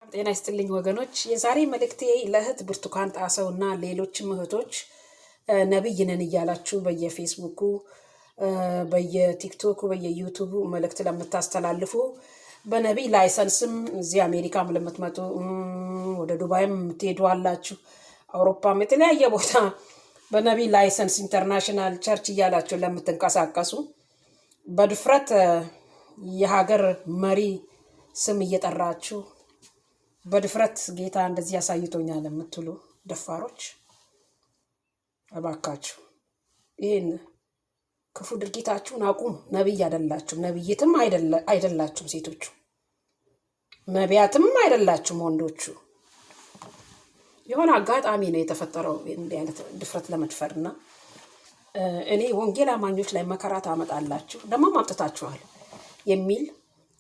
ጤና ይስጥልኝ ወገኖች። የዛሬ መልእክቴ ለእህት ብርቱካን ጣሰውና ሌሎችም እህቶች ነብይ ነን እያላችሁ በየፌስቡኩ፣ በየቲክቶኩ፣ በየዩቱቡ መልእክት ለምታስተላልፉ በነቢይ ላይሰንስም እዚህ አሜሪካም ለምትመጡ ወደ ዱባይም የምትሄዱ አላችሁ፣ አውሮፓም የተለያየ ቦታ በነቢይ ላይሰንስ ኢንተርናሽናል ቸርች እያላችሁ ለምትንቀሳቀሱ በድፍረት የሀገር መሪ ስም እየጠራችሁ በድፍረት ጌታ እንደዚህ ያሳይቶኛል የምትሉ ደፋሮች እባካችሁ ይህን ክፉ ድርጊታችሁን አቁሙ። ነቢይ አይደላችሁም፣ ነቢይትም አይደላችሁም ሴቶቹ፣ ነቢያትም አይደላችሁም ወንዶቹ። የሆነ አጋጣሚ ነው የተፈጠረው እንዲህ አይነት ድፍረት ለመድፈርና እኔ ወንጌል አማኞች ላይ መከራ ታመጣላችሁ ደግሞ ማምጥታችኋል የሚል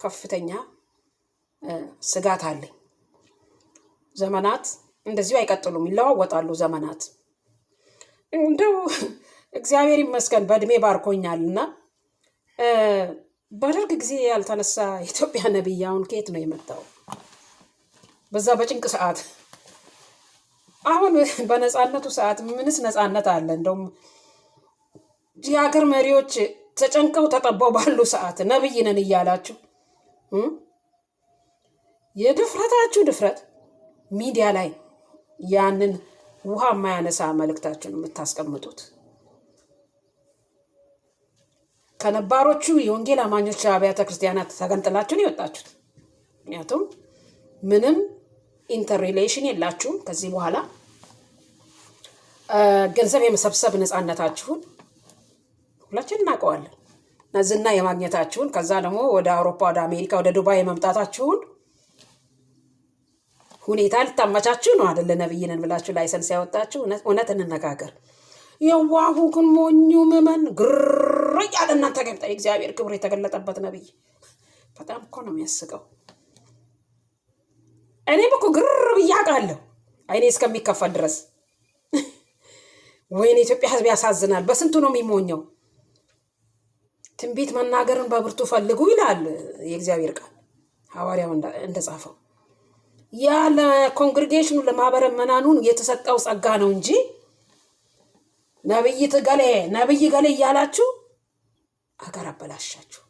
ከፍተኛ ስጋት አለኝ። ዘመናት እንደዚሁ አይቀጥሉም፣ ይለዋወጣሉ ዘመናት። እንደው እግዚአብሔር ይመስገን በእድሜ ባርኮኛልና በደርግ ጊዜ ያልተነሳ የኢትዮጵያ ነቢይ አሁን ከየት ነው የመጣው? በዛ በጭንቅ ሰዓት፣ አሁን በነፃነቱ ሰዓት ምንስ ነፃነት አለ? እንደውም የሀገር መሪዎች ተጨንቀው ተጠበው ባሉ ሰዓት ነቢይ ነን እያላችሁ የድፍረታችሁ ድፍረት ሚዲያ ላይ ያንን ውሃ የማያነሳ መልእክታችሁን የምታስቀምጡት ከነባሮቹ የወንጌል አማኞች አብያተ ክርስቲያናት ተገንጥላችሁን የወጣችሁት። ምክንያቱም ምንም ኢንተርሪሌሽን የላችሁም። ከዚህ በኋላ ገንዘብ የመሰብሰብ ነፃነታችሁን ሁላችን እናውቀዋለን። ዝና የማግኘታችሁን፣ ከዛ ደግሞ ወደ አውሮፓ፣ ወደ አሜሪካ፣ ወደ ዱባይ የመምጣታችሁን ሁኔታ ልታመቻችሁ ነው አይደለ? ነብይ ነን ብላችሁ ላይሰንስ ያወጣችሁ። እውነት እንነጋገር። የዋሁ ግን ሞኙ ምመን ግር ያለ እናንተ ገብጣ የእግዚአብሔር ክብር የተገለጠበት ነብይ በጣም እኮ ነው የሚያስቀው። እኔም እኮ ግር ብዬ አውቃለሁ አይኔ እስከሚከፈል ድረስ። ወይኔ ኢትዮጵያ ሕዝብ ያሳዝናል። በስንቱ ነው የሚሞኘው? ትንቢት መናገርን በብርቱ ፈልጉ ይላል የእግዚአብሔር ቃል ሐዋርያው እንደጻፈው። ያ ለኮንግሪጌሽኑ ለማህበረ መናኑን የተሰጠው ጸጋ ነው እንጂ ነብይ ገሌ እያላችሁ አገር አበላሻችሁ።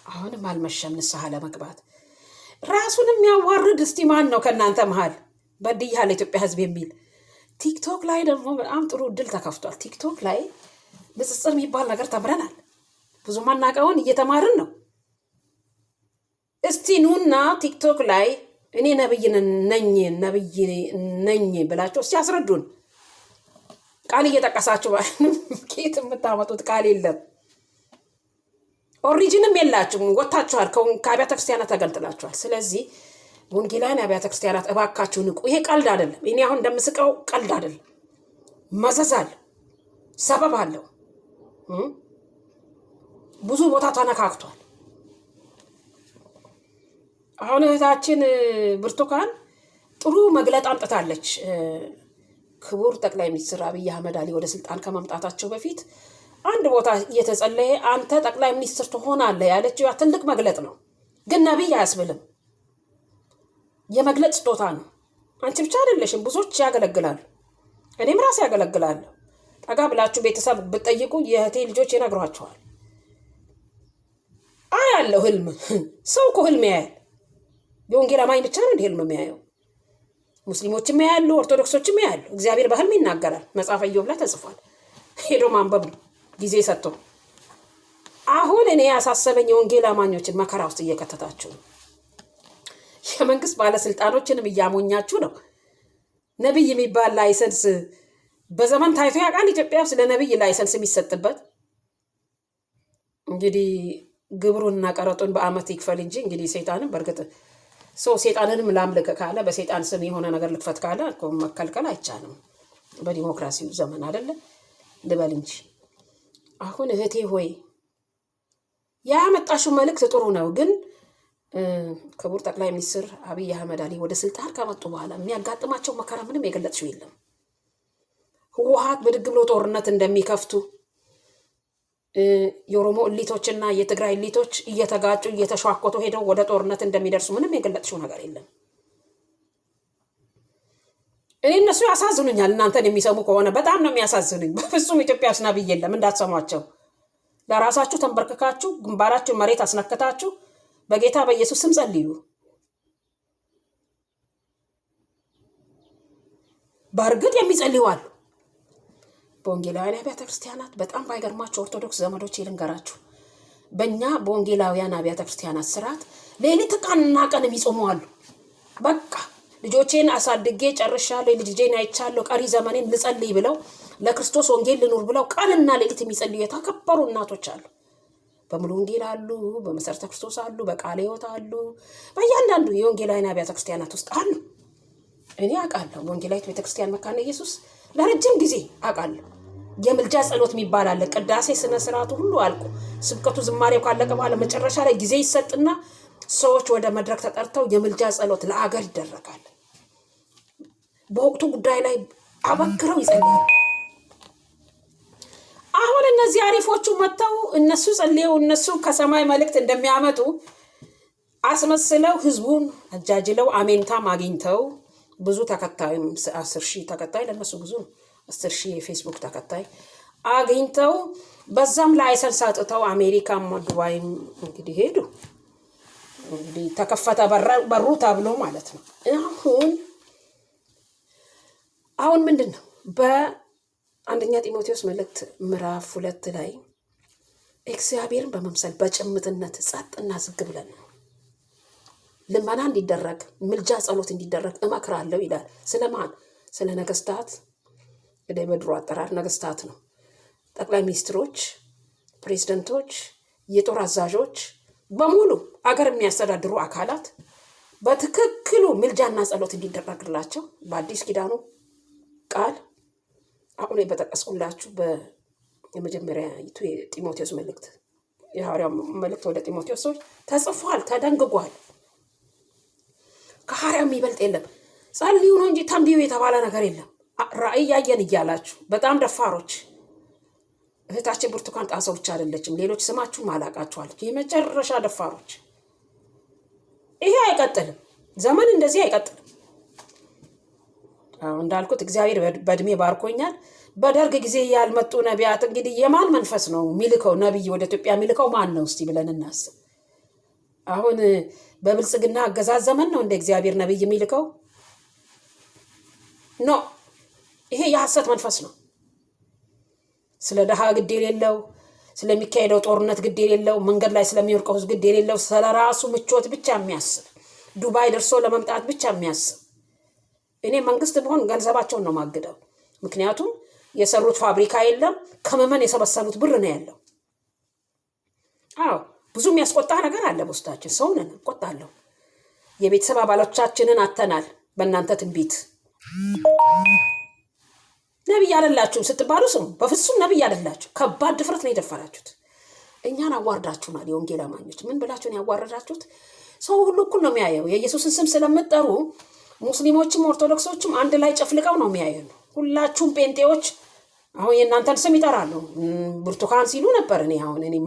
አሁንም አልመሸም ንስሐ ለመግባት። ራሱን የሚያዋርድ እስቲ ማን ነው ከእናንተ መሃል በድያለሁ ኢትዮጵያ ሕዝብ የሚል? ቲክቶክ ላይ ደግሞ በጣም ጥሩ እድል ተከፍቷል። ቲክቶክ ላይ ንጽጽር የሚባል ነገር ተምረናል። ብዙ ማናውቀውን እየተማርን ነው። እስቲ ኑና ቲክቶክ ላይ እኔ ነብይ ነኝ ብላችሁ እስቲ አስረዱን። ቃል እየጠቀሳችሁ ኬት የምታመጡት ቃል የለም። ኦሪጂንም የላችሁም። ወጥታችኋል፣ ከአብያተ ክርስቲያናት ተገንጥላችኋል። ስለዚህ ወንጌላውያን አብያተ ክርስቲያናት እባካችሁ ንቁ። ይሄ ቀልድ አይደለም። እኔ አሁን እንደምስቀው ቀልድ አይደለም። መዘዝ አለ፣ ሰበብ አለው። ብዙ ቦታ ተነካክቷል። አሁን እህታችን ብርቱካን ጥሩ መግለጥ አምጥታለች። ክቡር ጠቅላይ ሚኒስትር አብይ አህመድ አሊ ወደ ስልጣን ከመምጣታቸው በፊት አንድ ቦታ እየተጸለየ አንተ ጠቅላይ ሚኒስትር ትሆናለህ ያለችው ያ ትልቅ መግለጥ ነው። ግን ነቢይ አያስብልም። የመግለጥ ስጦታ ነው። አንቺ ብቻ አይደለሽም፣ ብዙዎች ያገለግላሉ። እኔም ራሴ ያገለግላለሁ። ጠጋ ብላችሁ ቤተሰብ ብትጠይቁ የእህቴ ልጆች ይነግሯቸዋል። አያለሁ ህልም። ሰው እኮ ህልም ያያል። የወንጌል አማኝ ብቻ ነው እንደ ህልም የሚያየው። ሙስሊሞችም ያያሉ፣ ኦርቶዶክሶችም ያያሉ። እግዚአብሔር በህልም ይናገራል። መጽሐፈ ኢዮብ ላይ ተጽፏል። ሄዶ ማንበብ ነው ጊዜ ሰጥቶ። አሁን እኔ ያሳሰበኝ የወንጌል አማኞችን መከራ ውስጥ እየከተታችሁ ነው። የመንግስት ባለስልጣኖችንም እያሞኛችሁ ነው። ነብይ የሚባል ላይሰንስ በዘመን ታይቶ ያውቃል? ኢትዮጵያ ውስጥ ለነብይ ላይሰንስ የሚሰጥበት እንግዲህ ግብሩንና ቀረጡን በአመት ይክፈል እንጂ እንግዲህ ሰይጣንም በእርግጥ ሰው ሰይጣንንም ላምልክ ካለ በሰይጣን ስም የሆነ ነገር ልክፈት ካለ መከልከል አይቻልም። በዲሞክራሲው ዘመን አይደለ ልበል እንጂ። አሁን እህቴ ሆይ ያመጣሽው መልእክት ጥሩ ነው፣ ግን ክቡር ጠቅላይ ሚኒስትር አብይ አህመድ አሊ ወደ ስልጣን ከመጡ በኋላ የሚያጋጥማቸው መከራ ምንም የገለጽሽው የለም። ህወሓት ብድግ ብሎ ጦርነት እንደሚከፍቱ የኦሮሞ እሊቶችና የትግራይ እሊቶች እየተጋጩ እየተሸዋኮቱ ሄደው ወደ ጦርነት እንደሚደርሱ ምንም የገለጥሽው ነገር የለም። እኔ እነሱ ያሳዝኑኛል። እናንተን የሚሰሙ ከሆነ በጣም ነው የሚያሳዝኑኝ። በፍጹም ኢትዮጵያ ውስጥ ነብይ የለም እንዳትሰሟቸው። ለራሳችሁ ተንበርክካችሁ ግንባራችሁ መሬት አስነክታችሁ በጌታ በኢየሱስ ስም ጸልዩ። በእርግጥ የሚጸልዩ አሉ በወንጌላውያን አብያተ ክርስቲያናት። በጣም ባይገርማችሁ ኦርቶዶክስ ዘመዶች ልንገራችሁ፣ በእኛ በወንጌላውያን አብያተ ክርስቲያናት ስርዓት ሌሊት ቀንና ቀን የሚጾሙ አሉ። በቃ ልጆቼን አሳድጌ ጨርሻለሁ፣ ልጄን አይቻለሁ፣ ቀሪ ዘመኔን ልጸልይ ብለው ለክርስቶስ ወንጌል ልኑር ብለው ቀንና ሌሊት የሚጸልዩ የተከበሩ እናቶች አሉ። በሙሉ ወንጌል አሉ፣ በመሰረተ ክርስቶስ አሉ፣ በቃለ ሕይወት አሉ፣ በእያንዳንዱ የወንጌላውያን አብያተ ክርስቲያናት ውስጥ አሉ። እኔ አውቃለሁ። ወንጌላዊት ቤተክርስቲያን መካነ ኢየሱስ ለረጅም ጊዜ አውቃለሁ። የምልጃ ጸሎት የሚባል አለ። ቅዳሴ ስነ ስርዓቱ ሁሉ አልቆ ስብከቱ ዝማሬው ካለቀ በኋላ መጨረሻ ላይ ጊዜ ይሰጥና ሰዎች ወደ መድረክ ተጠርተው የምልጃ ጸሎት ለአገር ይደረጋል። በወቅቱ ጉዳይ ላይ አበክረው ይጸልያሉ። አሁን እነዚህ አሪፎቹ መጥተው እነሱ ጸልየው እነሱ ከሰማይ መልእክት እንደሚያመጡ አስመስለው ህዝቡን አጃጅለው አሜንታም አግኝተው ብዙ ተከታይም 10,000 ተከታይ ለነሱ ብዙ ነው። 10,000 የፌስቡክ ተከታይ አግኝተው በዛም ላይሰንስ አጥተው አሜሪካም ዱባይም እንግዲህ ሄዱ። እንግዲህ ተከፈተ በሩ ተብሎ ማለት ነው። አሁን ምንድን ነው በአንደኛ ጢሞቴዎስ መልእክት ምዕራፍ 2 ላይ እግዚአብሔርን በመምሰል በጭምትነት ጸጥና ዝግ ብለን ነው ልመና እንዲደረግ ምልጃ ጸሎት እንዲደረግ እመክራለሁ ይላል። ስለማን? ስለ ነገስታት። እንግዲህ በድሮ አጠራር ነገስታት ነው። ጠቅላይ ሚኒስትሮች፣ ፕሬዝዳንቶች፣ የጦር አዛዦች በሙሉ አገር የሚያስተዳድሩ አካላት በትክክሉ ምልጃና ጸሎት እንዲደረግላቸው በአዲስ ኪዳኑ ቃል አሁን በጠቀስኩላችሁ የመጀመሪያ የጢሞቴዎስ መልእክት የሐዋርያው መልእክት ወደ ጢሞቴዎስ ሰዎች ተጽፏል፣ ተደንግጓል። ከሐዋርያው የሚበልጥ የለም። ጸልዩ ነው እንጂ ተንብዩ የተባለ ነገር የለም። ራእይ ያየን እያላችሁ በጣም ደፋሮች። እህታችን ብርቱካን ጣሰው ብቻ አይደለችም፣ ሌሎች ስማችሁም አላቃችኋለች። የመጨረሻ ደፋሮች። ይሄ አይቀጥልም፣ ዘመን እንደዚህ አይቀጥልም። እንዳልኩት እግዚአብሔር በእድሜ ባርኮኛል። በደርግ ጊዜ ያልመጡ ነቢያት እንግዲህ የማን መንፈስ ነው የሚልከው? ነቢይ ወደ ኢትዮጵያ የሚልከው ማን ነው እስቲ ብለን እናስብ። አሁን በብልጽግና አገዛዝ ዘመን ነው እንደ እግዚአብሔር ነቢይ የሚልከው? ኖ፣ ይሄ የሐሰት መንፈስ ነው። ስለ ድሃ ግድ የሌለው፣ ስለሚካሄደው ጦርነት ግድ የሌለው፣ መንገድ ላይ ስለሚወርቀው ህዝብ ግድ የሌለው፣ ስለራሱ ምቾት ብቻ የሚያስብ፣ ዱባይ ደርሶ ለመምጣት ብቻ የሚያስብ። እኔ መንግስት ቢሆን ገንዘባቸውን ነው ማግደው። ምክንያቱም የሰሩት ፋብሪካ የለም፣ ከመመን የሰበሰቡት ብር ነው ያለው። አዎ ብዙ የሚያስቆጣ ነገር አለ በውስጣችን። ሰው ነን፣ እቆጣለሁ። የቤተሰብ አባሎቻችንን አተናል። በእናንተ ትንቢት ነቢይ አይደላችሁም ስትባሉ ስሙ። በፍጹም ነቢይ አይደላችሁ። ከባድ ድፍረት ነው የደፈራችሁት። እኛን አዋርዳችሁናል። የወንጌል አማኞች ምን ብላችሁን ያዋረዳችሁት? ሰው ሁሉ እኩል ነው የሚያየው። የኢየሱስን ስም ስለምትጠሩ ሙስሊሞችም ኦርቶዶክሶችም አንድ ላይ ጨፍልቀው ነው የሚያየው። ሁላችሁም ጴንጤዎች አሁን የእናንተን ስም ይጠራሉ። ብርቱካን ሲሉ ነበር። እኔ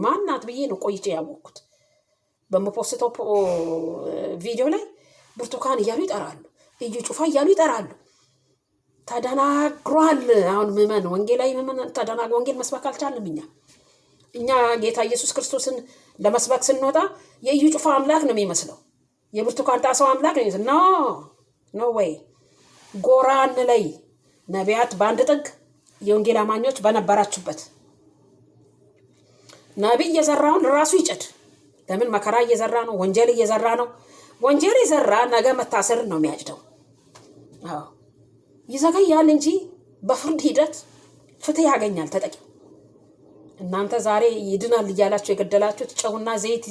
ማናት ብዬ ነው ቆይቼ ያወቅኩት። በመፖስተው ቪዲዮ ላይ ብርቱካን እያሉ ይጠራሉ፣ እዩ ጩፋ እያሉ ይጠራሉ። ተደናግሯል። አሁን ምመን ወንጌላዊ ምመን ተደናግሯል። ወንጌል መስበክ አልቻለም። እኛ ጌታ ኢየሱስ ክርስቶስን ለመስበክ ስንወጣ የእዩ ጩፋ አምላክ ነው የሚመስለው፣ የብርቱካን ጣሰው አምላክ ነው። ኖ ወይ ጎራን ላይ ነቢያት በአንድ ጥግ፣ የወንጌል አማኞች በነበራችሁበት። ነቢይ እየዘራውን ራሱ ይጨድ። ለምን? መከራ እየዘራ ነው፣ ወንጀል እየዘራ ነው። ወንጀል የዘራ ነገ መታሰርን ነው የሚያጭደው። አዎ ይዘገያል እንጂ በፍርድ ሂደት ፍትህ ያገኛል ተጠቂው። እናንተ ዛሬ ይድናል እያላችሁ የገደላችሁት፣ ጨውና ዘይት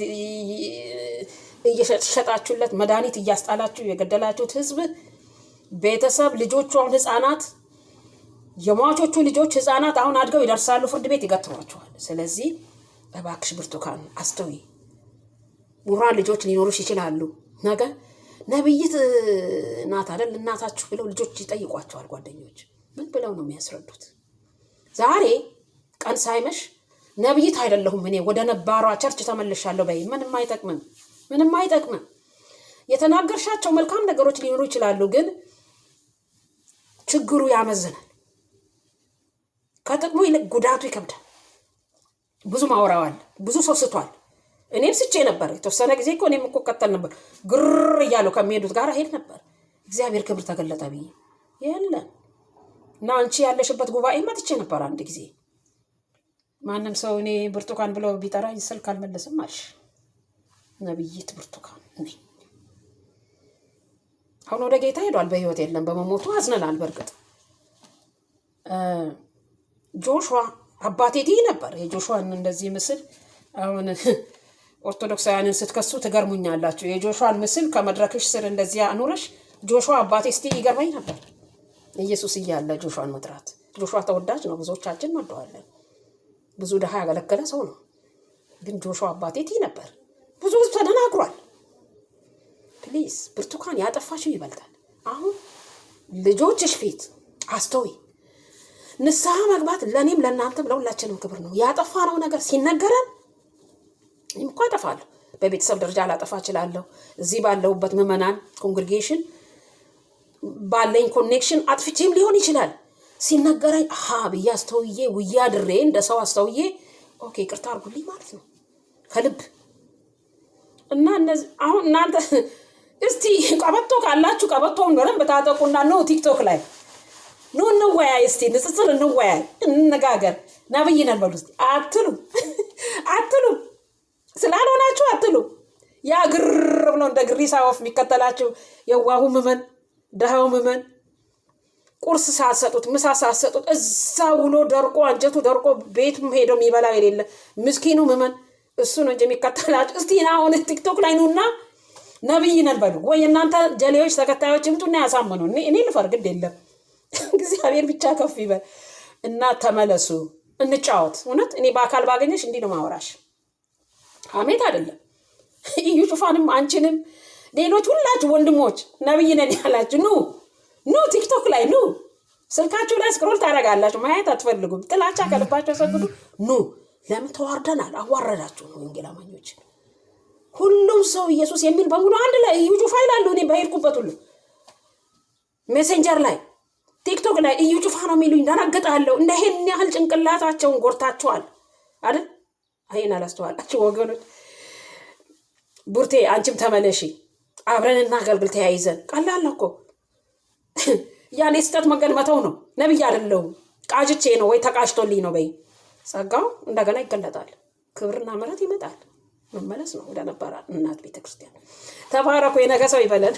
እየሸጣችሁለት መድኃኒት እያስጣላችሁ የገደላችሁት ህዝብ፣ ቤተሰብ፣ ልጆቹ፣ አሁን ህፃናት፣ የሟቾቹ ልጆች ህፃናት አሁን አድገው ይደርሳሉ፣ ፍርድ ቤት ይገትሯቸዋል። ስለዚህ እባክሽ ብርቱካን አስተውይ። ሙራን ልጆች ሊኖሩሽ ይችላሉ። ነገ ነብይት ናት አይደል እናታችሁ ብለው ልጆች ይጠይቋቸዋል። ጓደኞች ምን ብለው ነው የሚያስረዱት? ዛሬ ቀን ሳይመሽ ነብይት አይደለሁም እኔ ወደ ነባሯ ቸርች ተመልሻለሁ በይ። ምንም አይጠቅምም። የተናገርሻቸው መልካም ነገሮች ሊኖሩ ይችላሉ፣ ግን ችግሩ ያመዝናል። ከጥቅሙ ይልቅ ጉዳቱ ይከብዳል። ብዙ ማውራዋል፣ ብዙ ሰው ስቷል። እኔም ስቼ ነበር የተወሰነ ጊዜ እኮ እኔም እኮ ቀጠል ነበር ግር እያለው ከሚሄዱት ጋር ሄድ ነበር። እግዚአብሔር ክብር ተገለጠ ብዬ የለም እና አንቺ ያለሽበት ጉባኤ መጥቼ ነበር አንድ ጊዜ። ማንም ሰው እኔ ብርቱካን ብሎ ቢጠራኝ ስልክ አልመለስም አልሽ። ነብይት ብርቱካን ነኝ። አሁን ወደ ጌታ ሄዷል፣ በህይወት የለም። በመሞቱ አዝነናል። በእርግጥ ጆሹዋ አባቴ ትይ ነበር። የጆሹዋን እንደዚህ ምስል አሁን ኦርቶዶክሳውያንን ስትከሱ ትገርሙኛላችሁ። የጆሹዋን ምስል ከመድረክሽ ስር እንደዚህ አኑረሽ ጆሹዋ አባቴ ስቲ ይገርመኝ ነበር። ኢየሱስ እያለ ጆሹዋን መጥራት። ጆሹዋ ተወዳጅ ነው፣ ብዙዎቻችን እንወደዋለን። ብዙ ድሃ ያገለገለ ሰው ነው። ግን ጆሹዋ አባቴ ትይ ነበር። ብዙ ህዝብ ተደናግሯል። ፕሊዝ ብርቱካን ያጠፋሽው ይበልጣል። አሁን ልጆችሽ ፊት አስተውይ። ንስሐ መግባት ለእኔም ለእናንተም ለሁላችንም ክብር ነው። ያጠፋነው ነገር ሲነገረን እኔም እኮ አጠፋለሁ። በቤተሰብ ደረጃ ላጠፋ እችላለሁ። እዚህ ባለሁበት ምዕመናን ኮንግሪጌሽን ባለኝ ኮኔክሽን አጥፍቼም ሊሆን ይችላል። ሲነገረኝ ብዬ አስተውዬ ውዬ አድሬ እንደ ሰው አስተውዬ ኦኬ ይቅርታ አድርጉልኝ ማለት ነው ከልብ። እና እነዚህ አሁን እናንተ እስቲ ቀበቶ ካላችሁ ቀበቶውን ገረም በታጠቁና ነው ቲክቶክ ላይ ነው እንወያይ። እስቲ ንጽጽር እንወያይ፣ እንነጋገር። ነብይ ነን በሉ እስቲ አትሉ ስላልሆናችሁ አትሉ። ያ ግር ብሎ እንደ ግሪሳ ወፍ የሚከተላችሁ የዋሁ ምመን ደሃው ምመን ቁርስ ሳሰጡት ምሳ ሳሰጡት እዛ ውሎ ደርቆ አንጀቱ ደርቆ ቤቱም ሄዶ የሚበላው የሌለ ምስኪኑ ምመን እሱ ነው እንጂ የሚከተላችሁ። እስቲ አሁን ቲክቶክ ላይ ነውና ነብይ ነን በሉ። ወይ እናንተ ጀሌዎች ተከታዮች ይምጡና ያሳምኑ። እኔ ልፈርግድ የለም። እግዚአብሔር ብቻ ከፍ ይበል እና ተመለሱ፣ እንጫወት። እውነት እኔ በአካል ባገኘሽ እንዲህ ነው ማወራሽ። አሜት አይደለም። እዩ ጩፋንም አንቺንም ሌሎች ሁላችሁ ወንድሞች ነብይ ነን ያላችሁ ኑ ቲክቶክ ላይ ኑ። ስልካችሁ ላይ ስክሮል ታደርጋላችሁ፣ ማየት አትፈልጉም። ጥላቻ ከልባችሁ ሰግዱ። ለምን ተዋርደናል? አዋረዳችሁ ነው ወንጌል አማኞች። ሁሉም ሰው ኢየሱስ የሚል በሙሉ አንድ ላይ እዩ ጩፋ ይላሉ። እኔ በሄድኩበት ሁሉ ሜሴንጀር ላይ ቲክቶክ ላይ እዩ ጩፋ ነው የሚሉኝ። ደነግጣለሁ። እንደሄን ያህል ጭንቅላታቸውን ጎርታችኋል አይደል? አይን አላስተዋላችሁ ወገኖች። ቡርቴ አንቺም ተመለሺ፣ አብረን እናገልግል ተያይዘን። ቀላል እኮ ያኔ ስህተት መንገድ መተው ነው። ነብይ አይደለሁም ቃጅቼ ነው ወይ ተቃጅቶልኝ ነው በይ። ጸጋው እንደገና ይገለጣል፣ ክብርና ምሕረት ይመጣል። መመለስ ነው ወደ ነበረ እናት ቤተክርስቲያን። ተባረኩ። የነገ ሰው ይበለን።